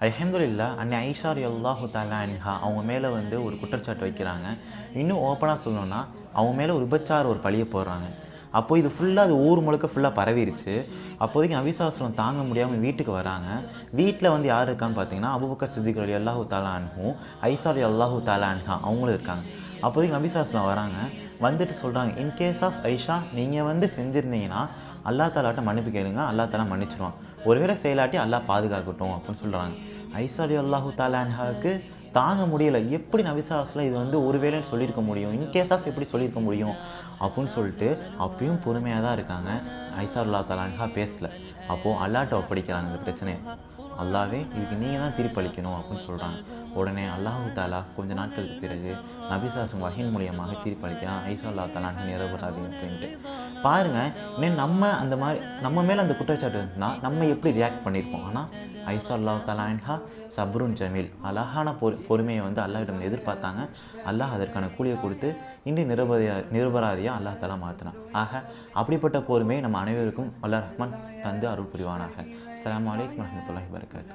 அல்ஹம்துலில்லாஹ் அன்னை ஐஷா ரலியல்லாஹு தஆலா அன்ஹா அவங்க மேலே வந்து ஒரு குற்றச்சாட்டு வைக்கிறாங்க. இன்னும் ஓப்பனாக சொல்லணும்னா அவங்க மேலே ஒரு விபச்சார ஒரு பழிய போடுறாங்க. அப்போ இது ஃபுல்லாக அது ஊர் முழுக்க ஃபுல்லாக பரவிருச்சு. அப்போதைக்கு நபி ஸல்லல்லாஹு அலைஹி வஸல்லம் தாங்க முடியாமல் வீட்டுக்கு வராங்க. வீட்டில் வந்து யார் இருக்கான்னு பார்த்தீங்கன்னா, அபூபக்கர் சித்திக் ரலியல்லாஹு தஆலா அன்ஹு, ஐஷா ரலியல்லாஹு தஆலா அன்ஹா அவங்களும் இருக்காங்க. அப்போதைக்கு நபி ஸல்லல்லாஹு அலைஹி வஸல்லம் வராங்க. வந்துட்டு சொல்கிறாங்க, இன் கேஸ் ஆஃப் ஐஷா நீங்கள் வந்து செஞ்சுருந்தீங்கன்னா அல்லாஹ் தஆலாட்ட மன்னிப்பு கேளுங்க, அல்லாஹ் தஆலா மன்னிச்சிருவான். ஒருவேளை செயலாட்டி அல்லாஹ் பாதுகாக்கட்டும் அப்படின்னு சொல்கிறாங்க. ஐஷா ரலியல்லாஹு தஆலா அன்ஹாவுக்கு தாங்க முடியலை. எப்படி நபி ஸல்லல்லாஹு அலைஹி வஸல்லம் இது வந்து ஒரு வேளைன்னு சொல்லியிருக்க முடியும், இன்கேஸ் ஆஃப் எப்படி சொல்லியிருக்க முடியும் அப்படின்னு சொல்லிட்டு அப்பயும் பொறுமையாக தான் இருக்காங்க. ஐஷா ரலியல்லாஹு தஆலா அன்ஹா பேசல. அப்போது அல்லாஹ்ட்ட ஒப்படைக்கிறாங்க இந்த பிரச்சனையை. அல்லாவே இதுக்கு நீங்கள் தான் தீர்ப்பளிக்கணும் அப்படின்னு சொல்கிறாங்க. உடனே அல்லாஹு தஆலா கொஞ்ச நாட்களுக்கு பிறகு நபி ஸல்லல்லாஹு அலைஹி வஸல்லம் வஹீன் மூலியமாக தீர்ப்பளிக்கிறான், ஐஷா ரலியல்லாஹு தஆலா அன்ஹா நிரபராதி அப்படின்ட்டு. பாருங்கள், இன்னும் நம்ம மேலே அந்த குற்றச்சாட்டு இருந்தால் நம்ம எப்படி ரியாக்ட் பண்ணியிருப்போம். ஆனால் ஐஷா ரலியல்லாஹு தஆலா அன்ஹா சப்ருன் ஜமீல், அழகான பொறுமையை வந்து அல்லாஹ்விடம் எதிர்பார்த்தாங்க. அல்லாஹ் அதற்கான கூலியை கொடுத்து இன்று நிரபராதியாக அல்லாஹ் தஆலா மாற்றினான். ஆக அப்படிப்பட்ட பொறுமையை நம்ம அனைவருக்கும் அல்லாஹ் ரஹ்மான் தந்து அருள் புரிவானாக. அஸ்ஸலாமு அலைக்கும் வரஹ்மத்துல்லாஹி வபரகாத்துஹு.